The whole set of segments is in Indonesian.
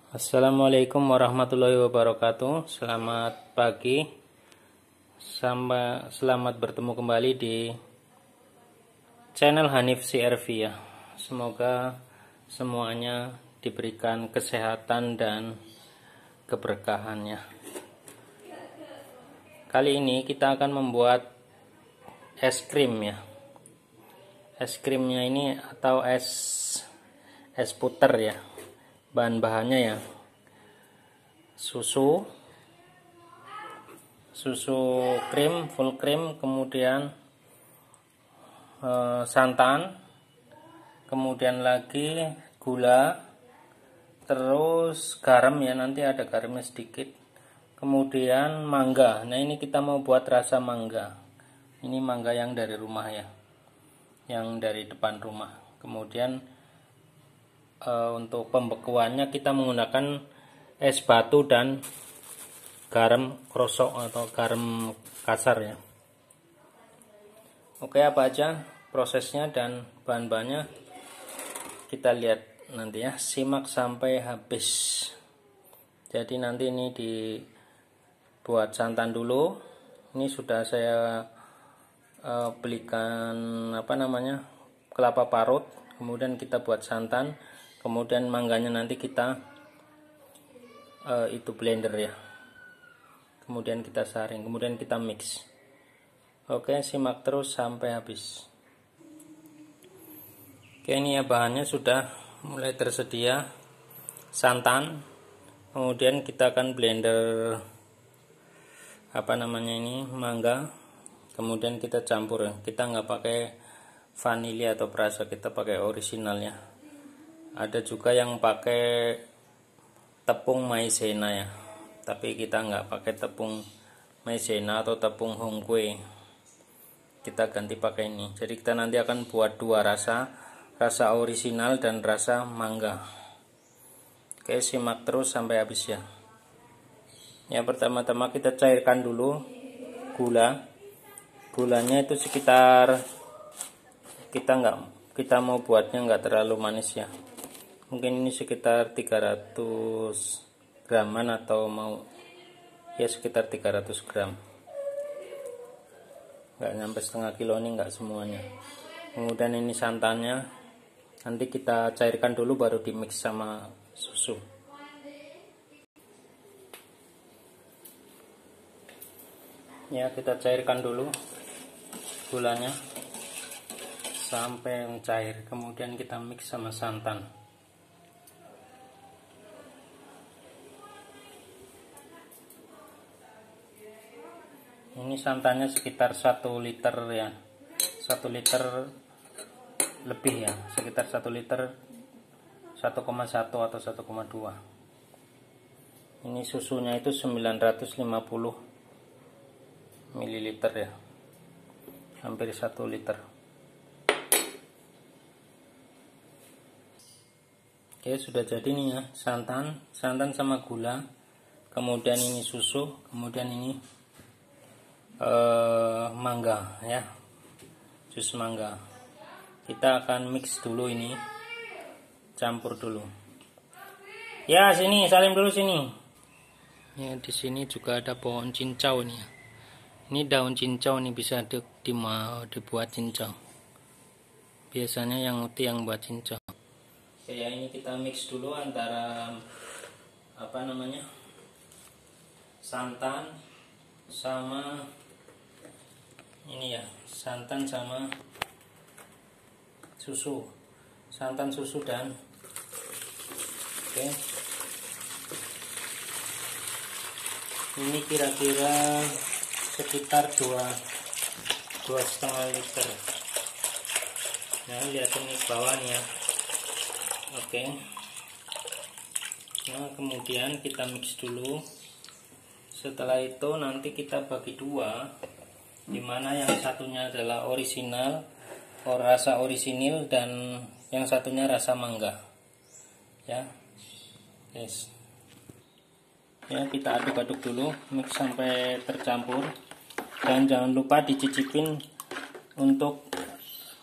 Assalamualaikum warahmatullahi wabarakatuh. Selamat pagi. Selamat bertemu kembali di channel Hanif CRV ya. Semoga semuanya diberikan kesehatan dan keberkahannya. Kali ini kita akan membuat es krim ya. Es krimnya ini atau es puter ya. Bahan-bahannya ya, susu krim, full krim, kemudian santan, kemudian lagi gula, terus garam ya, nanti ada garamnya sedikit, kemudian mangga. Nah ini kita mau buat rasa mangga, ini mangga yang dari rumah ya, yang dari depan rumah. Kemudian untuk pembekuannya kita menggunakan es batu dan garam krosok atau garam kasar ya. Oke, apa aja prosesnya dan bahan-bahannya kita lihat nanti ya, simak sampai habis. Jadi nanti ini dibuat santan dulu. Ini sudah saya belikan kelapa parut, kemudian kita buat santan. Kemudian mangganya nanti kita itu blender ya, kemudian kita saring, kemudian kita mix. Oke, simak terus sampai habis. Oke, ini ya bahannya sudah mulai tersedia. Santan, kemudian kita akan blender mangga, kemudian kita campur. Kita nggak pakai vanili atau perasa, kita pakai originalnya. Ada juga yang pakai tepung maizena ya, tapi kita nggak pakai tepung maizena atau tepung hongkwe, kita ganti pakai ini. Jadi kita nanti akan buat dua rasa original dan rasa mangga. Oke, simak terus sampai habis ya. Ya, pertama-tama kita cairkan dulu gulanya itu sekitar, kita mau buatnya nggak terlalu manis ya, mungkin ini sekitar 300 graman atau mau ya sekitar 300 gram, nggak nyampe setengah kilo, ini nggak semuanya. Kemudian ini santannya nanti kita cairkan dulu baru di mix sama susu. Ya, kita cairkan dulu gulanya sampai mencair, kemudian kita mix sama santan. Ini santannya sekitar 1 liter ya, 1 liter lebih ya, sekitar 1 liter 1,1 atau 1,2. Ini susunya itu 950 ml ya, hampir 1 liter. Oke, sudah jadi nih ya, santan sama gula, kemudian ini susu, kemudian ini mangga ya, jus mangga. Kita akan mix dulu, ini campur dulu ya. Sini, salim dulu sini ya. Di sini juga ada pohon cincau nih ya. Ini daun cincau nih, bisa dibuat cincau, biasanya yang buat cincau. Oke ya, ini kita mix dulu antara santan sama ini ya, santan sama susu, santan, susu dan oke. Ini kira-kira sekitar 2,5 liter. Nah, lihat ini bawahnya ya. Oke. Nah, kemudian kita mix dulu. Setelah itu nanti kita bagi dua, dimana yang satunya adalah original, rasa orisinil, dan yang satunya rasa mangga ya guys. Ya, kita aduk-aduk dulu, mix sampai tercampur, dan jangan lupa dicicipin untuk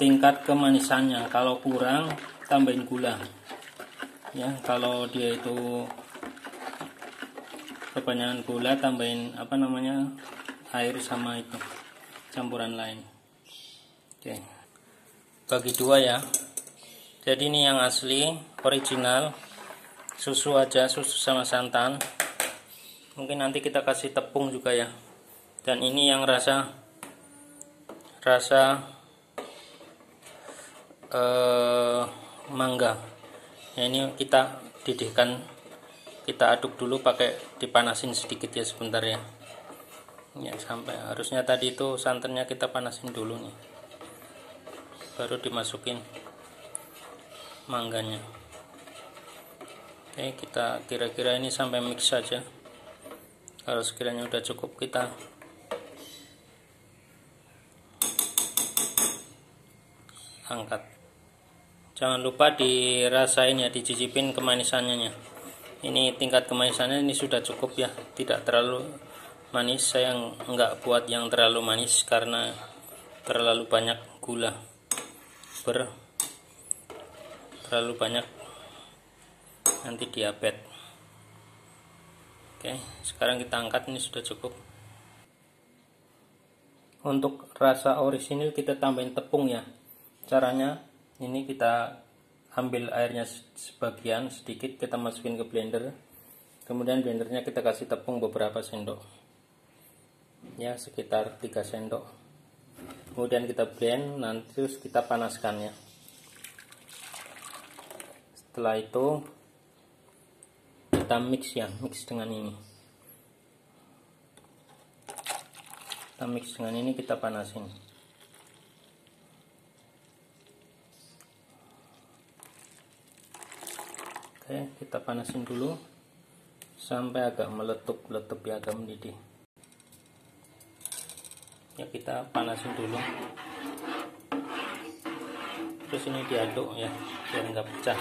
tingkat kemanisannya. Kalau kurang tambahin gula ya, kalau dia itu kebanyakan gula, tambahin apa namanya, air sama itu campuran lain. Oke, bagi dua ya. Jadi ini yang asli original, susu aja, susu sama santan. Mungkin nanti kita kasih tepung juga ya. Dan ini yang rasa mangga. Ya, ini kita didihkan, kita aduk dulu pakai dipanasin sedikit ya sebentar ya. Ya, sampai harusnya tadi itu santannya kita panasin dulu nih. Baru dimasukin mangganya. Oke, kita kira-kira ini sampai mix saja. Kalau sekiranya udah cukup, kita angkat. Jangan lupa dirasain ya, dicicipin kemanisannya. Ini tingkat kemanisannya ini sudah cukup ya, tidak terlalu manis. Saya nggak buat yang terlalu manis karena terlalu banyak gula, terlalu banyak nanti diabetes. Oke, sekarang kita angkat, ini sudah cukup. Untuk rasa orisinil kita tambahin tepung ya. Caranya ini kita ambil airnya sebagian sedikit, kita masukin ke blender. Kemudian blendernya kita kasih tepung beberapa sendok. Ya, sekitar 3 sendok. Kemudian kita blend, nanti terus kita panaskan ya. Setelah itu kita mix ya, mix dengan ini. Kita mix dengan ini, kita panasin. Oke, kita panasin dulu sampai agak meletup ya, agak mendidih. Ya, kita panasin dulu. Terus ini diaduk ya, biar nggak pecah.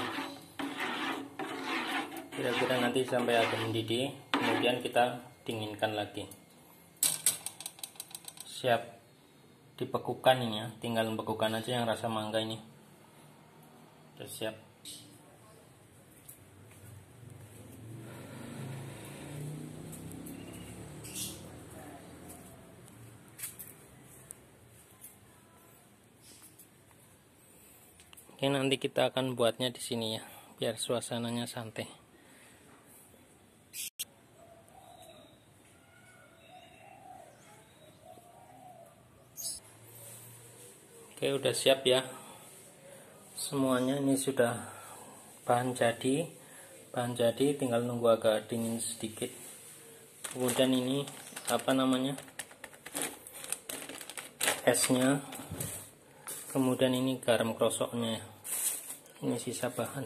Kira-kira nanti sampai agak mendidih, kemudian kita dinginkan lagi. Siap dibekukan ini ya, tinggal membekukan aja yang rasa mangga ini. Sudah siap. Oke, nanti kita akan buatnya di sini ya, biar suasananya santai. Oke, udah siap ya. Semuanya ini sudah bahan jadi. Tinggal nunggu agak dingin sedikit. Kemudian ini apa namanya? Esnya. Kemudian ini garam krosoknya. Ini sisa bahan.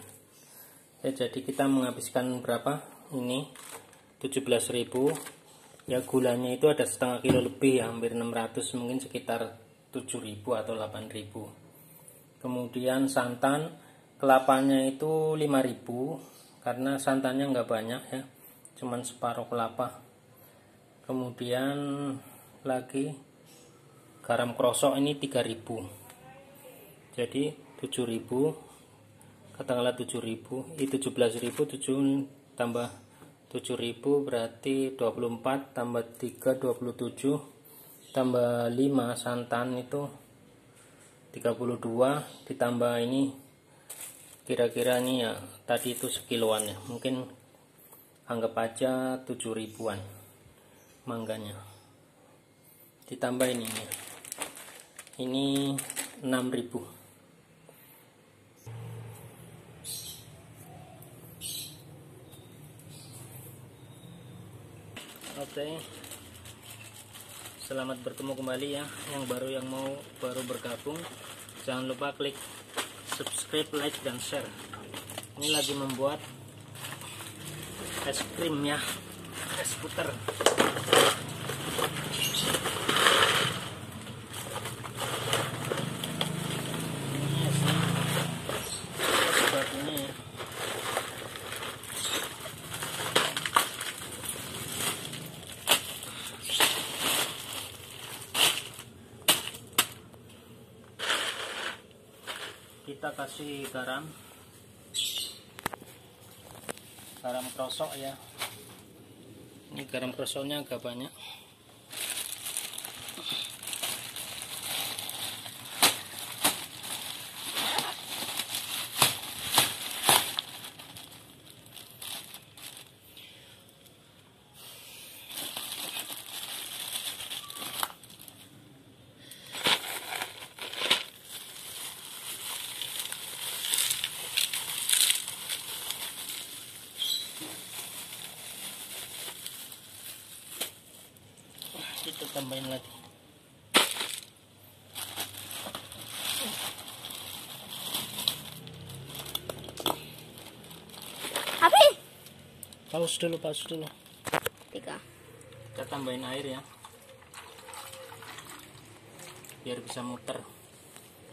Ya, jadi kita menghabiskan berapa? Ini 17.000. Ya, gulanya itu ada setengah kilo lebih ya, hampir 600, mungkin sekitar 7.000 atau 8.000. Kemudian santan, kelapanya itu 5.000 karena santannya nggak banyak ya, cuman separuh kelapa. Kemudian lagi garam krosok ini 3.000. Jadi 7.000, katakanlah 7.000, itu 17.000, 7 tambah 7.000 berarti 24, tambah 3 27, tambah 5 santan itu 32, ditambah ini kira-kira ini ya, tadi itu sekiloan ya, mungkin anggap aja 7.000-an mangganya. Ditambah ini 6.000. Oke, selamat bertemu kembali ya, yang baru bergabung, jangan lupa klik subscribe, like, dan share. Ini lagi membuat es krim ya, es puter. Ini esnya seperti ini ya. Kita kasih garam krosok ya, Ini garam krosonnya agak banyak. Kita tambahin lagi. Apa? Paus dulu. 3. Kita tambahin air ya, biar bisa muter.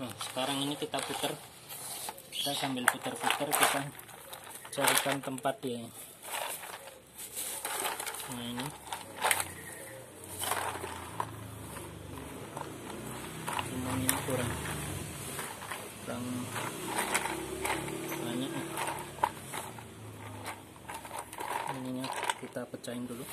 Nah, sekarang ini kita putar. Kita sambil putar-putar kita carikan tempat ya. Nah, ini cuma ini kurang banyak. Ininya kita pecahin dulu.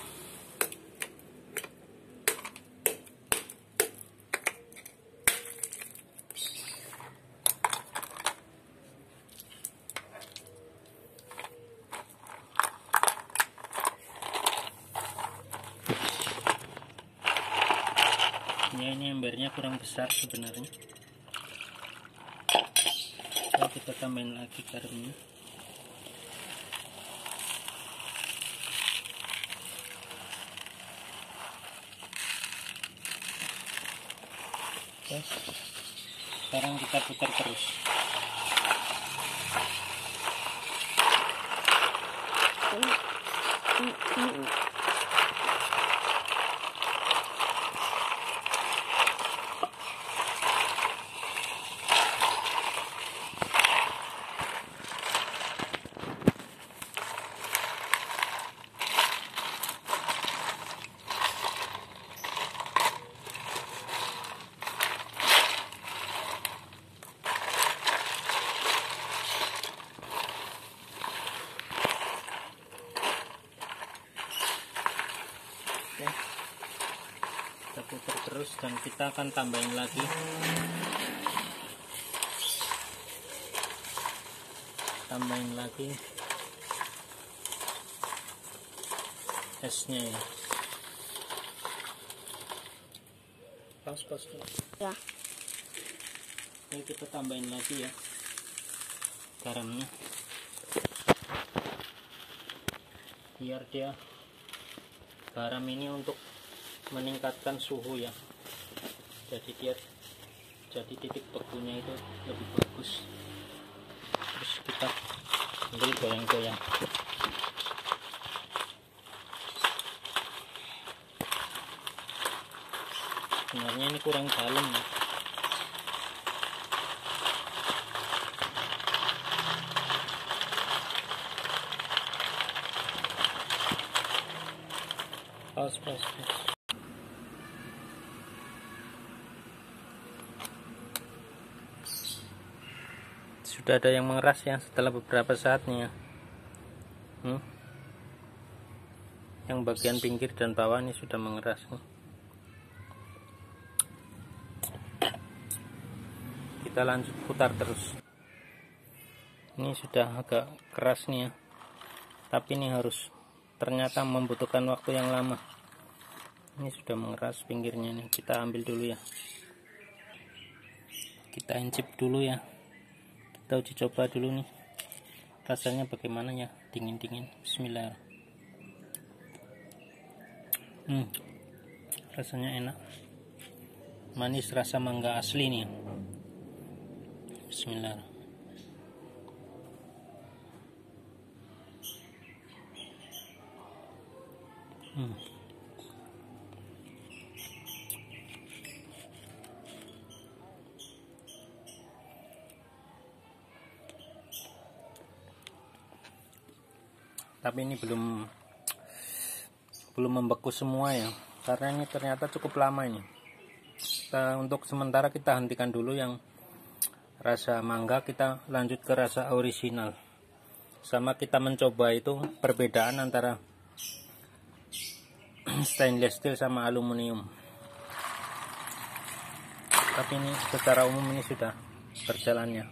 Ya, ini embernya kurang besar sebenarnya. So, kita tambahin lagi garamnya. Oke. Sekarang kita putar terus. Kita putar terus dan kita akan tambahin lagi esnya ya. Pas dulu. Ya. Ini kita tambahin lagi ya garamnya, biar dia, garam ini untuk meningkatkan suhu ya, jadi titik bekunya itu lebih bagus. Terus kita ambil goyang-goyang. Sebenarnya ini kurang dalam ya. Pas. Sudah ada yang mengeras ya setelah beberapa saat nih ya. Yang bagian pinggir dan bawah ini sudah mengeras nih. Kita lanjut putar terus. Ini sudah agak keras nih ya, tapi ini harus, ternyata membutuhkan waktu yang lama. Ini sudah mengeras pinggirnya nih. Kita ambil dulu ya, kita incip dulu ya, kita uji coba dulu nih rasanya bagaimana ya, dingin-dingin. Bismillah. Rasanya enak, manis, rasa mangga asli nih. Bismillah. Tapi ini belum membeku semua ya, karena ini ternyata cukup lama ini. Untuk sementara kita hentikan dulu yang rasa mangga, kita lanjut ke rasa orisinal. Sama kita mencoba itu perbedaan antara stainless steel sama aluminium. Tapi ini secara umum ini sudah berjalannya,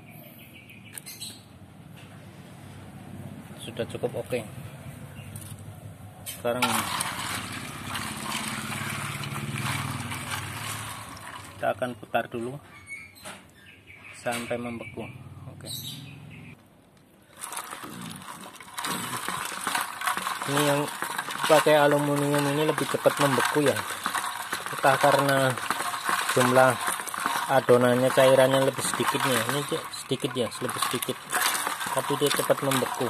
sudah cukup oke. Sekarang kita akan putar dulu sampai membeku. Oke. Ini yang pakai aluminium ini lebih cepat membeku ya, entah karena jumlah adonannya, cairannya lebih sedikit ya. Ini sedikit ya, lebih sedikit, tapi dia cepat membeku.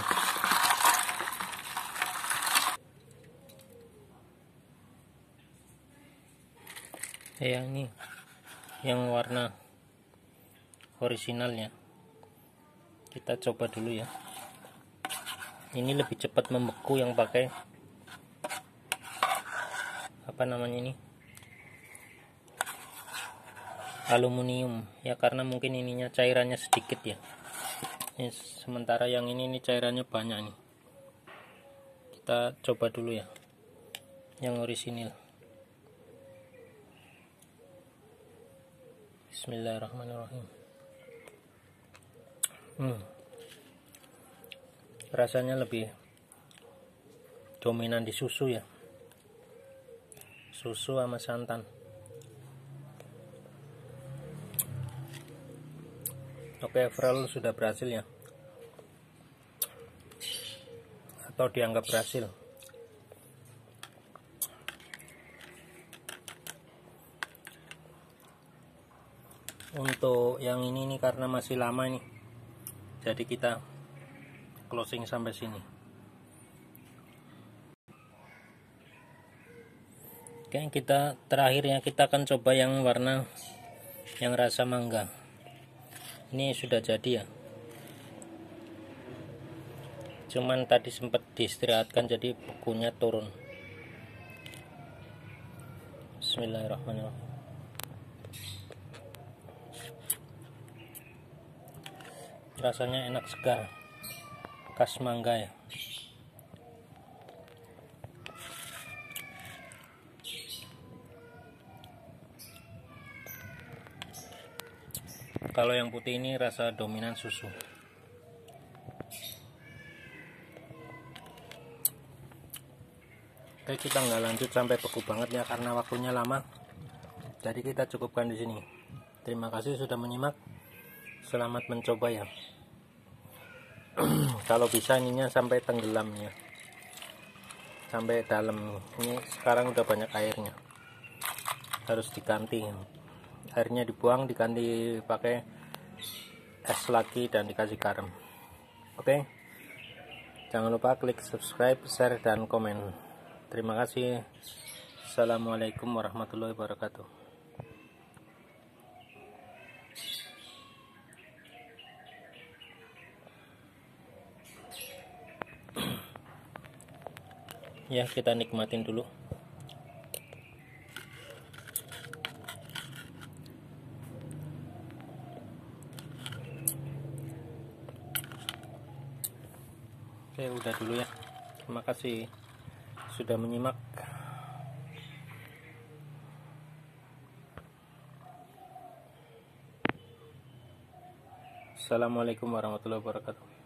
Ya, ini yang warna orisinalnya, kita coba dulu ya. Ini lebih cepat membeku yang pakai apa namanya ini, aluminium ya, karena mungkin ininya cairannya sedikit ya. Ini sementara yang ini cairannya banyak nih. Kita coba dulu ya yang orisinil. Bismillahirrahmanirrahim. Rasanya lebih dominan di susu ya, susu sama santan. Oke, overall sudah berhasil ya, atau dianggap berhasil. Untuk yang ini nih karena masih lama nih, jadi kita closing sampai sini. Oke, kita terakhirnya kita akan coba yang warna yang rasa mangga. Ini sudah jadi ya, cuman tadi sempat diistirahatkan jadi bekunya turun. Bismillahirrahmanirrahim. Rasanya enak, segar, khas mangga ya. Kalau yang putih ini rasa dominan susu. Oke, kita nggak lanjut sampai beku banget ya karena waktunya lama. Jadi kita cukupkan di sini. Terima kasih sudah menyimak. Selamat mencoba ya. Kalau bisa ininya sampai tenggelam ya, sampai dalam. Ini sekarang udah banyak airnya, harus diganti. Airnya dibuang, diganti pakai es lagi dan dikasih garam. Oke, jangan lupa klik subscribe, share, dan komen. Terima kasih. Assalamualaikum warahmatullahi wabarakatuh. Ya, kita nikmatin dulu. Oke, udah dulu ya. Terima kasih sudah menyimak. Assalamualaikum warahmatullahi wabarakatuh.